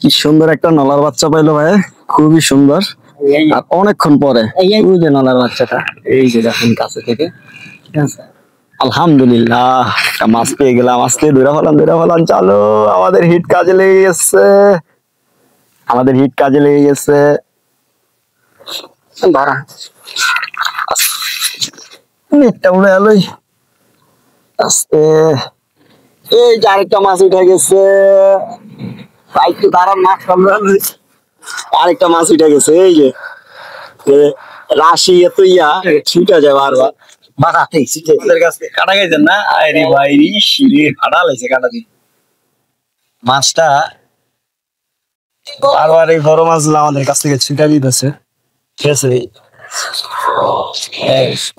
কি সুন্দর একটা নলার বাচ্চা পাইলো ভাই, খুবই সুন্দর। আর অনেকক্ষণ পরে ওই যে নলার বাচ্চাটা, এই যে দেখেন কাছে থেকে। ঠিক আছে, আলহামদুলিল্লাহ একটা মাছ পেয়ে গেলাম আজকে। ধরে ফেলান চালো। আমাদের হিট কাজে লেগে গেছে, আমাদের হিট কাজে লেগে গেছে। নেটটা উড়ে এলোই আস্তে। এই যে আরেকটা মাছ উঠে গেছে, একটু দাঁড়ান, মাছ আরেকটা মাছ উঠে গেছে। এই যে রাশি এত ইয়া ছুটা যায় বারবার। কাটা গেছেন না? আরে ভাই কাটা লাগছে, কাটা দিয়ে মাছটা বারবার এই বড় মাছগুলো আমাদের কাছ থেকে ছুটা দিতেছে। ঠিক আছে,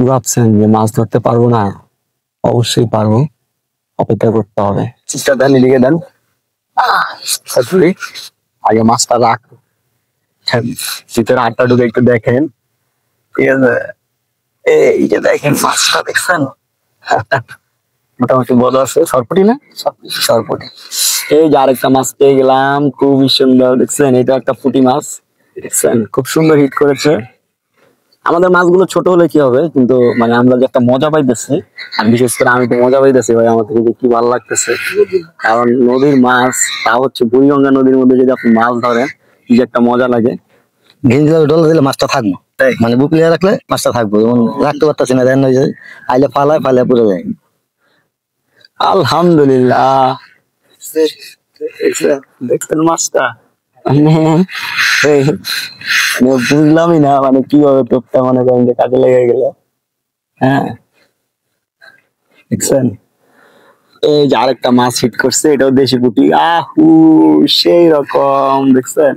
ভাবছেন যে মাছ ধরতে পারবো না? অবশ্যই পারবো, অপেক্ষা করতে হবে। চিপটা দেন, লিখে দেন। আগে মাছটা রাখ, ভিতরে আটটা ঢুকে একটু দেখেন। ঠিক আছে, এই যে দেখেন মাছটা, দেখছেন মোটামুটি বড় আছে। সরপুটি না? সরপুটি। এই যে আরেকটা মাছ পেয়ে গেলাম, খুবই সুন্দর। দেখছেন, এটা একটা পুঁটি মাছ। দেখছেন, খুব সুন্দর হিট করেছে। আমাদের মাছগুলো ছোট হলে কি হবে, কিন্তু মানে আমরা যে একটা মজা পাইতেছি, আর বিশেষ করে আমি তো মজা পাইতেছি ভাই, আমার থেকে যে কি ভালো লাগতেছে। কারণ নদীর মাছ, তা হচ্ছে বুড়িগঙ্গা নদীর মধ্যে যদি আপনি মাছ ধরেন, কি যে একটা মজা লাগে। ঘিঞ্জি ডলে দিলে মাছটা থাকবো, মানে বুকলিয়া রাখলে মাছটা থাকবো। যেমন রাখতে পারতেছি না, দেন আইলে ফালায় পুড়ে যায়। আলহামদুলিল্লাহ, দেখছেন মাছটা, বুঝলামই না মানে কিভাবে টোপটা মনে করেন যে কাজে লেগে গেল। হ্যাঁ, দেখছেন, এই যে আরেকটা মাছ হিট করছে, এটাও দেশি পুঁটি। আহু, সেই রকম। দেখছেন,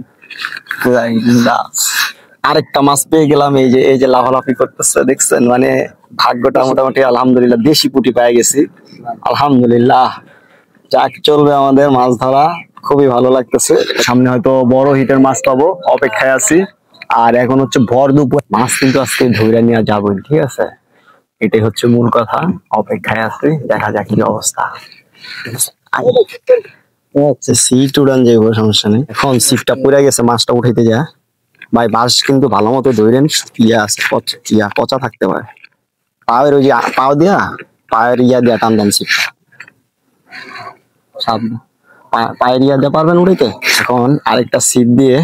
আরেকটা মাছ পেয়ে গেলাম। এই যে লাফালাফি করতেছে, দেখছেন, মানে ভাগ্যটা মোটামুটি আলহামদুলিল্লাহ, দেশি পুঁটি পেয়ে গেছি। আলহামদুলিল্লাহ, যাক চলবে আমাদের মাছ ধরা, খুবই ভালো লাগতেছে। সামনে হয়তো বড় হিটের মাছ পাবো, অপেক্ষায় আছি। আর এখন হচ্ছে ভর দুপুর, মাছ কিন্তু আজকে ধরে নিয়ে যাবো। ঠিক আছে, এটাই হচ্ছে মূল কথা। অপেক্ষায় আছি, দেখা যাক কি অবস্থা। সিট উড়ান যাইব, সমস্যা নেই। এখন সিটটা পুড়ে গেছে, মাছটা উঠাইতে যা ভাই। মাছ কিন্তু ভালো মতো ধরেন, ইয়া আছে, পচা থাকতে পারে। পায়ের ওই যে পাও দিয়া, পায়ের ইয়া দিয়া টান দেন সিটটা, পায়ের ইয়া দিয়ে পারবেন উড়াইতে। এখন আরেকটা সিট দিয়ে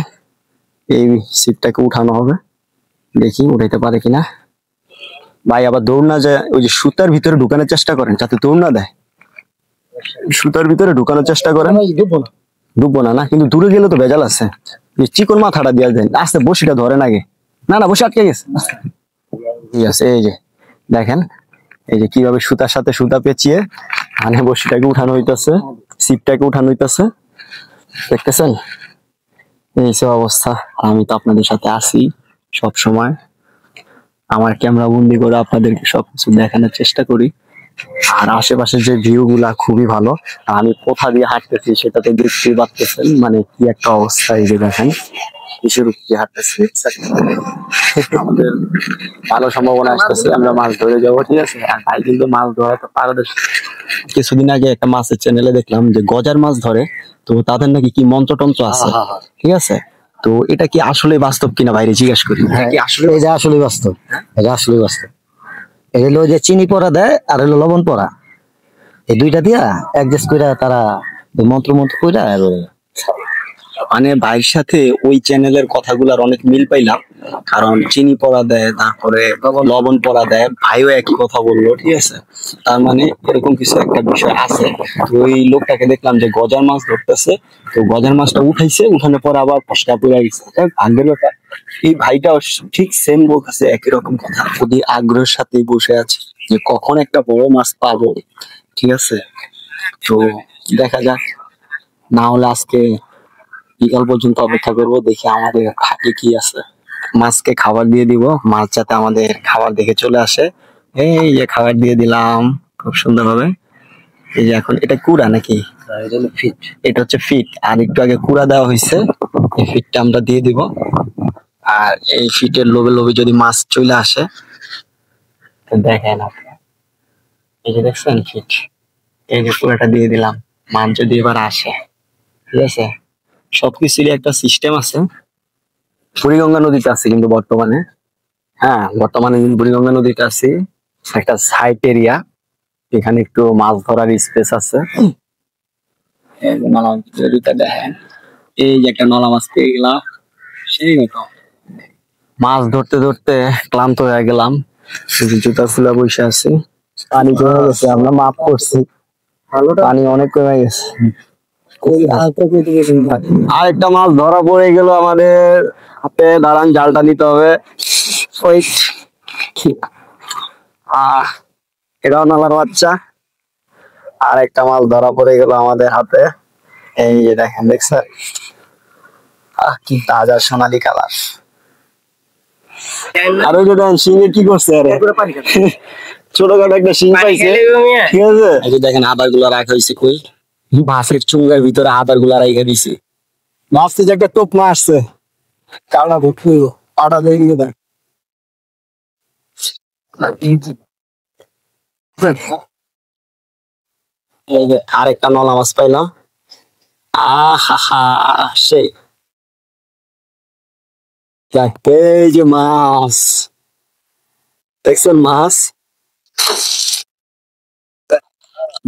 এই সিটটাকে উঠানো হবে, দেখি উঠাইতে পারে কিনা। ভাই আবার দৌড় না যায়, ওই যে সুতার ভিতরে ঢুকানোর চেষ্টা করেন যাতে দৌড় না দেয়। সুতার ভিতরে ঢুকানোর চেষ্টা করেন। ডুববো না, না কিন্তু দূরে গেলে তো ভেজাল আছে। চিকন মাথাটা দিয়ে দেন, আস্তে বসিটা ধরেন আগে। না না, বসে আটকে গেছে। ঠিক আছে, এই যে দেখেন, এই যে কিভাবে সুতার সাথে সুতা পেঁচিয়ে মানে বসিটাকে উঠানো হইতেছে, সিপটাকে উঠানো হইতেছে। দেখতেছেন, এই সব অবস্থা। আমি তো আপনাদের সাথে আছি সব সময়, আমার ক্যামেরা বন্দি করে আপনাদেরকে সবকিছু দেখানোর চেষ্টা করি। আর আশেপাশের যে ভিউ গুলা খুবই ভালো। আমি কোথা দিয়ে হাঁটতেছি সেটা তো দেখতেই পাচ্ছেন, মানে কি একটা অবস্থা। এই যে দেখেন, কিসের উপরে হাঁটতেছি। আমাদের ভালো সম্ভাবনা আসতেছে, আমরা মাছ ধরে যাবো। ঠিক আছে, আর ভাই কিন্তু মাছ ধরা তো পারদর্শী। কিছুদিন আগে একটা মাছের চ্যানেলে দেখলাম যে গজার মাছ ধরে, তো তাদের নাকি কি মন্ত্রতন্ত্র আছে। ঠিক আছে, তো এটা কি আসলে বাস্তব কিনা বাইরে জিজ্ঞাসা করি। এটা আসলে বাস্তব, এটা আসলে বাস্তব। এটা হলো যে চিনি পড়া দেয় আর হলো লবণ পড়া, এই দুইটা দিয়া অ্যাডজাস্ট করে তারা মন্ত্র মন্ত্র করে। আর মানে ভাইয়ের সাথে ওই চ্যানেলের কথাগুলোর অনেক মিল পাইলাম, কারণ চিনি পড়া দেয়, তারপরে লবণ পড়া দেয়, ভাইও একই কথা বললো। ঠিক আছে, তার মানে এরকম কিছু একটা বিষয় আছে। তো ওই লোকটাকে দেখলাম যে গজার মাছ ধরতেছে, তো গজার মাছটা উঠাইছে, উঠানোর পর আবার ফসকা পড়ে গেছে। ভাগ্যের ব্যাপার। এই ভাইটাও ঠিক সেম বলতেছে, একই রকম কথা, খুবই আগ্রহের সাথে বসে আছে যে কখন একটা বড় মাছ পাবো। ঠিক আছে, তো দেখা যাক, না হলে আজকে বিকাল পর্যন্ত অপেক্ষা করবো, দেখি আমাদের ঘাটে কি আছে। মাছকে খাবার দিয়ে দিব, মাছ যাতে আমাদের খাবার দেখে চলে আসে। এই যে খাবার দিয়ে দিলাম খুব সুন্দর ভাবে। এই যে এখন এটা কুড়া নাকি, এটা হচ্ছে ফিট, আর একটু আগে কুড়া দেওয়া হয়েছে, এই ফিটটা আমরা দিয়ে দিব। আর এই ফিটের লোভে লোভে যদি মাছ চলে আসে, দেখেন আপনি, এই যে দেখছেন ফিট, এই যে কুড়াটা দিয়ে দিলাম, মাছ যদি এবার আসে। ঠিক আছে, সবকিছুরই একটা সিস্টেম আছে। বুড়িগঙ্গা নদীতে আছে কিন্তু বর্তমানে, হ্যাঁ বর্তমানে বুড়িগঙ্গা নদীতে আছে একটা সাইট এরিয়া, এখানে একটু মাছ ধরার স্পেস আছে। এই যে নলা নদীটা দেখেন, এই যে একটা নলা মাছ পেয়ে গেলাম, সেই মতো মাছ ধরতে ধরতে ক্লান্ত হয়ে গেলাম, এই যে জুতা খুলে বসে আছি। পানি কমে গেছে, আমরা মাপ করছি, পানি অনেক কমে গেছে। আরেকটা মাছ ধরা পড়ে গেল আমাদের হাতে, দাঁড়ান জালটা নিতে হবে। ওয়েট, এটাও নালার বাচ্চা। আর একটা মাছ ধরা পড়ে গেল আমাদের হাতে, এই যে দেখেন, দেখছেন কি তাজা সোনালী কালার। আর ওই যে দেখেন শিঙে কি করছে, আরে ছোটখাটো একটা শিং পাইছে, ঠিক আছে। এই যে দেখেন আদার গুলা রাখা হয়েছে, কই মাছের চুঙ্গার ভিতরে আদার গুলা রাখা দিছে। মাছ যে একটা টোপ না আসছে, কারণ ধরতে আটা দিয়ে দেখ। এই যে আরেকটা নলা মাছ পাইলাম, আহা সেই এই যে মাছ দেখছেন, মাছ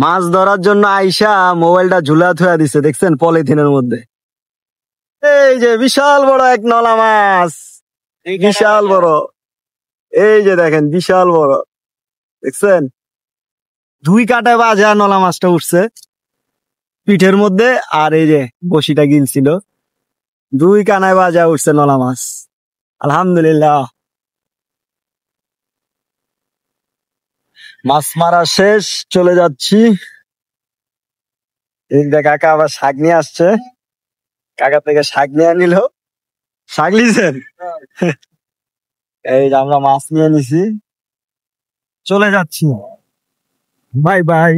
মাছ ধরার জন্য আইসা মোবাইলটা ঝুলা থুয়া দিছে, দেখছেন পলিথিনের মধ্যে। এই যে বিশাল বড় এক নলা মাছ, বিশাল বড়, এই যে দেখেন বিশাল বড়, দেখছেন 2 কাটায় বাজা নলা মাছটা উঠছে পিঠের মধ্যে, আর এই যে বসিটা গিলছিল, 2 কানায় বাজা উঠছে নলা মাছ। আলহামদুলিল্লাহ, মাছ মারা শেষ, চলে যাচ্ছি। কাকা আবার শাক নিয়ে আসছে, কাকা থেকে শাক নিয়ে নিল। শাক নিয়েছেন? এই যে আমরা মাছ নিয়ে নিছি, চলে যাচ্ছি, বাই বাই,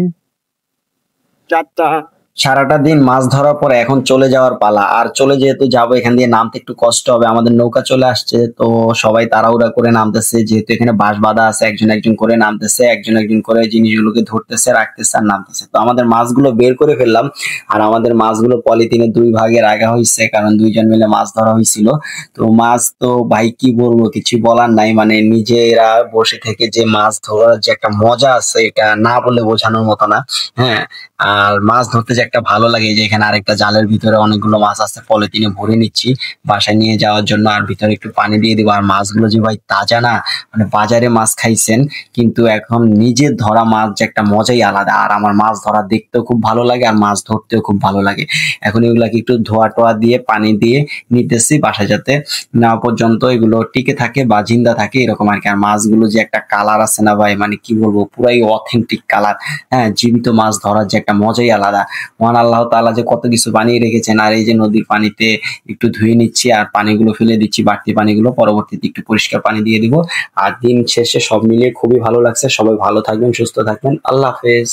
টাটা। সারাটা দিন মাছ ধরার পরে এখন চলে যাওয়ার পালা। আর চলে যেহেতু যাবো, এখান দিয়ে নামতে একটু কষ্ট হবে, আমাদের নৌকা চলে আসছে, তো সবাই তাড়াহুড়া করে নামতেছে, যেহেতু এখানে বাঁশ বাঁধা আছে, একজন একজন করে নামতেছে, একজন একজন করে জিনিসগুলোকে ধরতেছে, রাখতেছে আর নামতেছে। তো আমাদের মাছগুলো বের করে ফেললাম, আর আমাদের মাছগুলো পলিথিনে 2 ভাগে রাখা হয়েছে, কারণ 2 জন মিলে মাছ ধরা হয়েছিল। তো মাছ তো ভাই কি বলবো, কিছু বলার নাই, মানে নিজেরা বসে থেকে যে মাছ ধরার যে একটা মজা আছে, এটা না বলে বোঝানোর মতো না। হ্যাঁ, আর মাছ ধরতে যে একটা ভালো লাগে, যে এখানে আরেকটা জালের ভিতরে অনেকগুলো মাছ আছে, পলিথিনে ভরে নিচ্ছি বাসায় নিয়ে যাওয়ার জন্য, আর ভিতরে একটু পানি দিয়ে দিব। আর মাছগুলো যে ভাই তাজা না, মানে বাজারে মাছ খাইছেন, কিন্তু এখন নিজের ধরা মাছ যে একটা মজাই আলাদা। আর আমার মাছ ধরা দেখতেও খুব ভালো লাগে, আর মাছ ধরতেও খুব ভালো লাগে। এখন এগুলাকে একটু ধোয়া টোয়া দিয়ে পানি দিয়ে নিতেছি, বাসায় যাতে না পর্যন্ত এগুলো টিকে থাকে বা জিন্দা থাকে, এরকম আর কি। আর মাছগুলো যে একটা কালার আছে না ভাই, মানে কি বলবো, পুরাই অথেন্টিক কালার। হ্যাঁ, জীবিত মাছ ধরার যে একটা মজাই আলাদা। মহান আল্লাহ তাআলা যে কত কিছু বানিয়ে রেখেছেন। আর এই যে নদীর পানিতে একটু ধুয়ে নিচ্ছি, আর পানিগুলো ফেলে দিচ্ছি, বাড়তি পানিগুলো পরবর্তীতে একটু পরিষ্কার পানি দিয়ে দিব। আর দিন শেষে সব মিলিয়ে খুবই ভালো লাগছে। সবাই ভালো থাকবেন, সুস্থ থাকবেন, আল্লাহ হাফেজ।